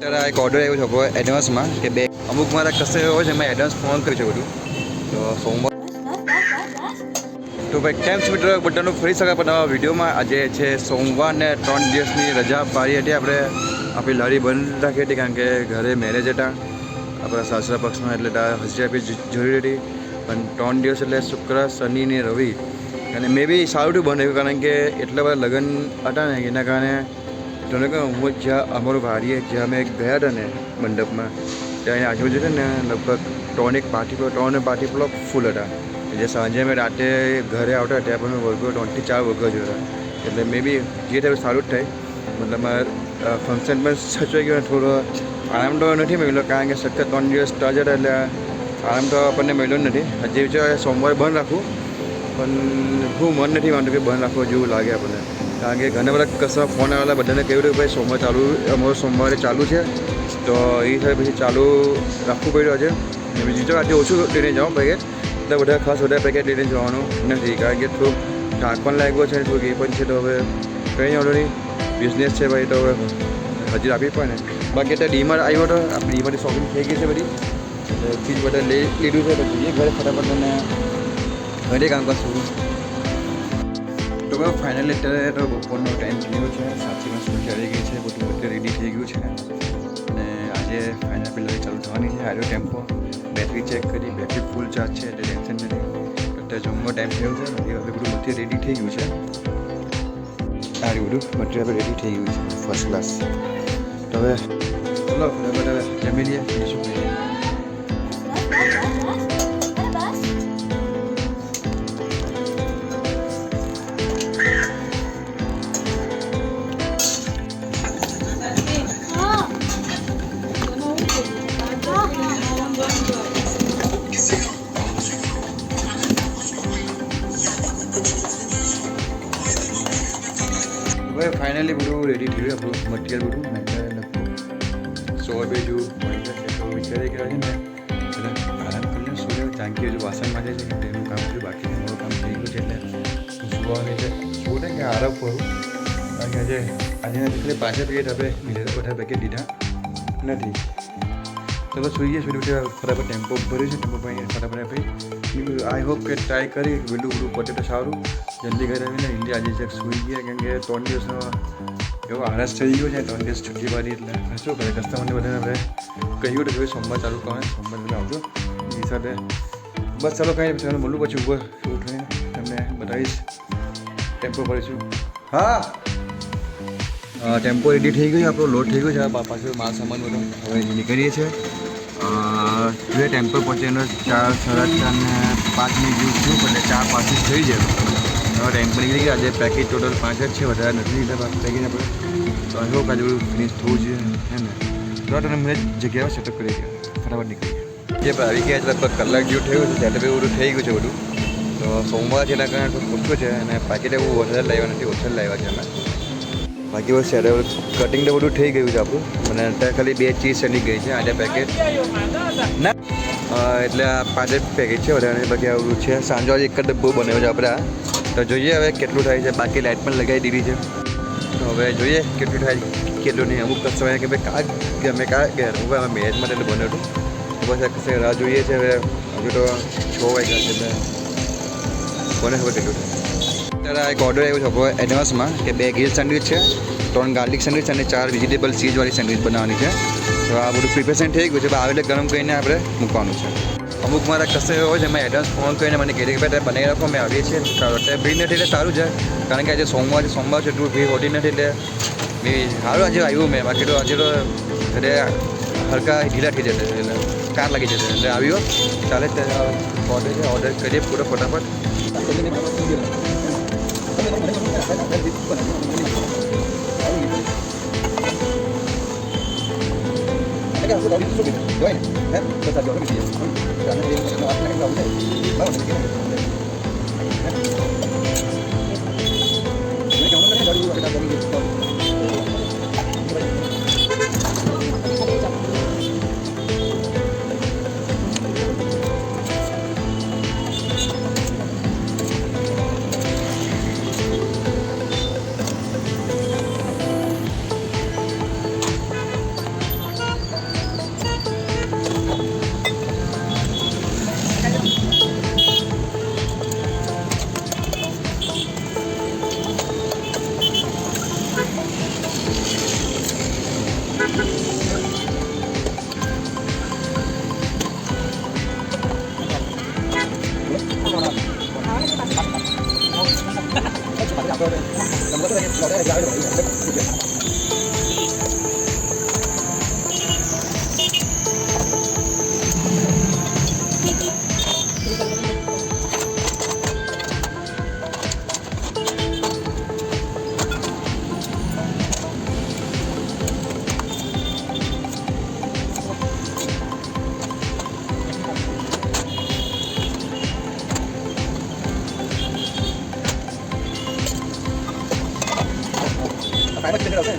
ત્યારે એક ઓર્ડર આવ્યો છે કોઈ એડવાન્સમાં કે બે અમુક મારા કશે હોય છે મેં એડવાન્સ ફોન કરી છે બધું તો સોમવાર તો ભાઈ કેમ છે મિત્રો બધાનું ફરી શકાય પણ નવા વિડીયોમાં આજે છે સોમવાર ને 3 દિવસની રજા પાડી હતી આપણે આપણી લારી બંધ રાખી હતી કારણ કે ઘરે મેરેજ હતા આપણા સાસરા પક્ષમાં એટલે હજી આપી જરૂરી હતી પણ 3 દિવસ એટલે શુક્ર શનિ ને રવિ અને મે બી સારું બંધ આવ્યું કારણ કે એટલા બધા લગ્ન હતા ને એના કારણે તમને કહું હું જ્યાં અમારું ભારીએ જ્યાં અમે ગયા હતા ને મંડપમાં ત્યાં આજુબાજુ છે ને લગભગ 3 પાર્ટી પ્લોટ ફૂલ હતા જે સાંજે અમે રાતે ઘરે આવતા ત્યાં પણ વર્ગો 3 થી 4 વર્ગો જ હતા એટલે મે બી જે થાય સારું જ થાય મતલબ ફંક્શન પણ સચવાઈ ગયો થોડો આરામ તો નથી મળ્યો કારણ કે સતત 3 દિવસ સ્ટાર્ટ હતા એટલે આરામ તો આપણને મળ્યો જ નથી હજી વિચાર સોમવારે બંધ રાખવું પણ હું મન નથી માનતું કે બંધ રાખવો જેવું લાગે આપણને કારણ કે ઘણા બધા કશા ફોન આવેલા બધાને કહ્યું કે ભાઈ અમારું સોમવારે ચાલુ છે તો એ થાય પછી ચાલુ રાખવું પડ્યું આજે બીજું તો આજે ઓછું લઈને જાઉં પેકેટ એટલે બધા ખાસ બધા પેકેટ લઈને જવાનું નથી કારણ કે થોડુંક થાક પણ લાગ્યો છે થોડુંક એ પણ છે તો હવે કંઈ ઓર્ડર નહીં બિઝનેસ છે ભાઈ તો હવે હજી આપવી પડે ને બાકી અત્યારે ડીમાર્ટ આવ્યો હતો આપણી ડીમાર્ટની શોપિંગ થઈ ગઈ છે બધી ચીજ બધા લીધું છે તો જઈએ ઘરે ફટાફટ અને ઘરે કામ કરશું તો ભાઈ ફાઇનલી અત્યારે તો બપોરનો ટાઈમ થઈ ગયો છે 7:30 સુધી આવી ગઈ છે બધું રેડી થઈ ગયું છે અને આજે ફાઇનલ પેલા ચાલુ થવાની છે આર્યો ટેમ્પો બેટરી ચેક કરી બેટરી ફૂલ ચાર્જ છે એટલે ટેન્શન નથી અત્યારે જમવાનો ટાઈમ થયો છે હવે બધું મટીરિયલ રેડી થઈ ગયું છે આ બધું મટીરિયલ રેડી થઈ ગયું છે ફર્સ્ટ ક્લાસ તો હવે ચલો બધા જમી લઈએ શું કહીએ હવે ફાઇનલી બધું રેડી થયું આપણું મટીરિયલ બધું લગભગ 100 બેજુ મળી જશે તો વિચારે કે છે ને એટલે આરામ કરીને સૂર્ય ચાંકી હજુ વાસણ માટે છે કે તેનું કામ થયું બાકી મારું કામ થઈ ગયું છે એટલે સુવાની છે શું ને કે આરામ કરું કારણ કે આજે એટલે 5 પેકેટ આપણે બધા પેકેટ લીધા નથી ચલો સુઈએ ફટાફટ ટેમ્પો ભર્યું છે ટેમ્પો ભાઈ ફટાફટ આપણે આઈ હોપ કે ટ્રાય કરી વેલું બધું પતે તો સારું જલ્દી ઘરે આવીને ઇન્ડિયા આજે ચેક સુઈ ગયા કેમ કે 3 દિવસનો એવો આળસ થઈ ગયો છે 3 દિવસ છૂટી પાડી એટલે શું કરે કસ્ટમરને બધાને આપણે કહ્યું કે સોમવાર ચાલુ કરવાનું સોમવાર એટલે આવજો એ સાથે બસ ચાલો કાંઈ તમને મળું પછી ઉપર ઉઠીને તમને બતાવીશ ટેમ્પો ભરીશું હા ટેમ્પો રેડી થઈ ગયો આપણો લોડ થઈ ગયો છે પાછળ માલ સામાન બધો હવે નીકળીએ છીએ જે ટેમ્પો પહોંચે એનો 4, 4:30 ને 5 મિનિટ જેવું થયું એટલે 4:05 થઈ જાય હવે ટેમ્પો નીકળી ગયા આજે પેકેજ ટોટલ 5 જ છે વધારે નથી લીધા પેકેજ આપણે તો અહીં કાજુ ફિનિશ થવું છે હે ને તો તમને મને જગ્યાએ સેટઅપ કરી ગયા ફટાફટ નીકળી ગયા જે આવી ગયા છે લગભગ કલાક જેવું થયું છે ત્યારે બધું થઈ ગયું છે બધું તો સોમવાર છે એના કારણે થોડું ઓછું છે અને પેકેટ એવું વધારે લાવ્યા નથી ઓછા લાવ્યા છે અમે બાકી બસ સેટ કટિંગ તો બધું થઈ ગયું છે આપણું અને અત્યારે ખાલી 2 ચીઝ સડી ગઈ છે આજે પેકેટ ના એટલે આ 5 જ પેકેટ છે વધારે બાકી આવું છે સાંજો આજે એક જ ડબ્બો બનાવ્યો છે આપણે તો જોઈએ હવે કેટલું થાય છે બાકી લાઇટ પણ લગાવી દીધી છે તો હવે જોઈએ કેટલું થાય કેટલું નહીં અમુક કસ્ટમર કે ભાઈ અમે ગયા હું અમે મેરેજ માટે બનાવ્યું હતું બસ કશે રાહ જોઈએ છે હવે હજુ તો 6 વાગ્યા છે એટલે કોને ખબર કેટલું થાય અત્યારે એક ઓર્ડર આવ્યો છે એડવાન્સમાં કે 2 ગ્રીલ સેન્ડવિચ છે 3 ગાર્લિક સેન્ડવિચ અને 4 વેજીટેબલ ચીઝવાળી સેન્ડવિચ બનાવવાની છે તો આ બધું પ્રિપેરેશન થઈ ગયું છે આવે એટલે ગરમ કરીને આપણે મૂકવાનું છે અમુક મારા કશે હોય છે મેં એડવાન્સ ફોન કરીને મને કહી દે કે ભાઈ બનાવી રાખો અમે આવીએ છીએ અત્યારે ભીડ નથી એટલે સારું છે કારણ કે આજે સોમવાર છે એટલું ભીડ હોતી નથી એટલે સારું આજે આવ્યું મેં બાકી તો આજે તો ઘરે હલકા ઢીલા થઈ જશે એટલે કાર લાગી જશે એટલે આવ્યો ચાલે ઓર્ડર કરીએ પૂરો ફટાફટ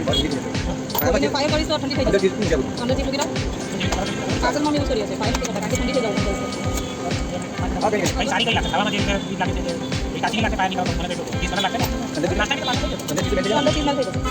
કોઈને ફાયર કરીશ તો ઠંડી થઈ જશે અંદરથી મૂકી દો પાર્સલમાં યુઝ કરીએ છીએ ફાયર નથી કરતા કારણ કે ઠંડી થઈ જવું ભાઈ સારી કઈ લાગે ખાવામાં જે બીજ લાગે છે એ કાચી લાગે પાણી નીકળવા મને બેઠો એ સરળ લાગે ને લાસ્ટ ટાઈમ પાણી થઈ જશે અંદરથી મેલ થઈ જશે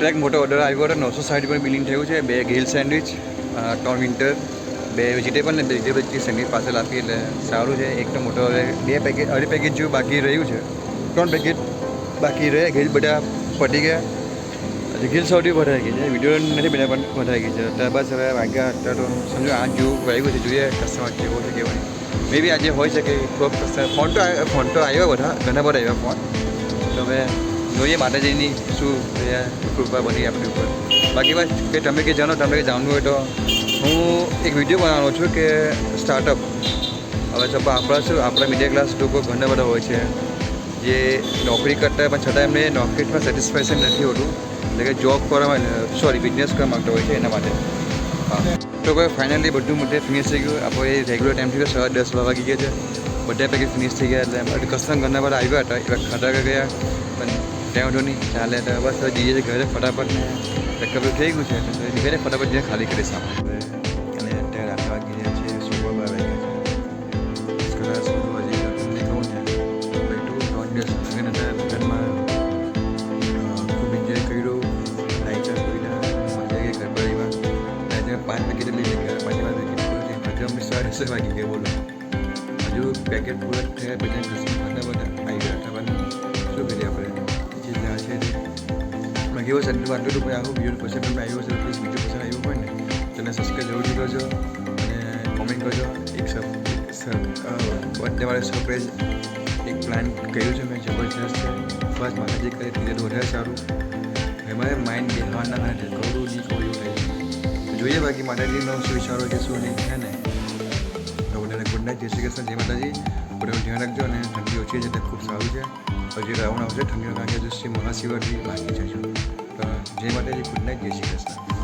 ટ્રેક મોટો ઓર્ડર આવ્યો હતો 960 પર બિલિંગ થયું છે 2 ગિલ સેન્ડવિચ 3 વિન્ટર 2 વેજીટેબલ ને 2 વેજીટેબલ સેન્ડવિચ પાર્સલ આપી એટલે સારું છે. એક તો મોટો હવે 2 પેકેટ અઢી પેકેટ જેવું બાકી રહ્યું છે 3 પેકેટ બાકી રહે ગિલ બધા પટી ગયા હજી ગિલ સૌથી વધારી ગઈ છે વિડીયો નથી બન્યા પણ વધારી ગઈ છે અત્યારે બસ હવે વાગ્યા અત્યારે તો સમજો 8 જેવું વાગ્યું છે જોઈએ કસ્ટમર કેવો છે કેવો નહીં મે બી આજે હોય શકે થોડોક ફોન તો આવ્યો બધા ઘણા બધા આવ્યા ફોન તો હવે જોઈએ માતાજીની શું કૃપા બની આપણી ઉપર બાકી બસ કે તમે કે જાણો તમે જાણવું હોય તો હું એક વિડીયો બનાવવાનો છું કે સ્ટાર્ટઅપ હવે આપણા મિડલ ક્લાસ લોકો ઘણા બધા હોય છે જે નોકરી કરતા પણ છતાં એમને નોકરીમાં સેટિસ્ફેક્શન નથી હોતું એટલે કે જોબ કરવા બિઝનેસ કરવા માગતા હોય છે એના માટે હા તો કોઈ ફાઇનલી બધું મોટે ફિનિશ થઈ ગયું આપણે રેગ્યુલર ટાઈમથી 10:30 વાગી ગયા છે બધા પેકેજ ફિનિશ થઈ ગયા એટલે કસ્ટમર ઘણા બધા આવ્યા હતા એવા ખાતા ગયા પણ ત્યાં તો નહીં ચાલે તો બસ જઈએ છીએ ઘરે ફટાફટ ને પેકઅપ થઈ ગયું છે ઘરે ફટાફટ જઈને ખાલી કરીશ આપણે અને અત્યારે 8 વાગી રહ્યા છે 16 વાગ્યા છે તમને કહું ને ભાઈ ટુ 3 દિવસ લગન હતા ઘરમાં ખૂબ એન્જોય કર્યું નાઈચર કોઈના મજા ગઈ ગરબાડીમાં આજે 5 પેકેટ લઈ ગયા 5 પેકેટ પૂરું થઈ મજા અમે 10:30 વાગી ગયા બોલો હજુ પેકેટ પૂરા થયા પછી કસ્ટમર બધા આવી ગયા હતા પણ શું કરીએ આપણે કેવો છે વાંધો તો ભાઈ આવું વિડીયો પસંદ તમને આવ્યો છે પ્લીઝ વિડીયો પસંદ આવ્યું હોય ને તેને સબસ્ક્રાઈબ જરૂરથી કરજો અને કોમેન્ટ કરજો એક બર્થડે વાળો સરપ્રાઈઝ એક પ્લાન કર્યું છે મેં જબરજસ્ત છે બસ માતાજી કરે તે વધારે સારું એમાં માઇન્ડ બેહવાના માટે કરું નહીં કહું એવું થાય જોઈએ બાકી માતાજીનો શું વિચારો છે શું નહીં છે ને તો બધાને ગુડ નાઇટ જય શ્રી કૃષ્ણ જય માતાજી બધાનું ધ્યાન રાખજો અને ઠંડી ઓછી છે એટલે ખૂબ સારું છે હજી રાવણ આવશે ઠંડીનો કારણ કે મહાશિવરાત્રી બાકી છે જય માતાજી ગુડ નાઇટ જય શ્રી કૃષ્ણ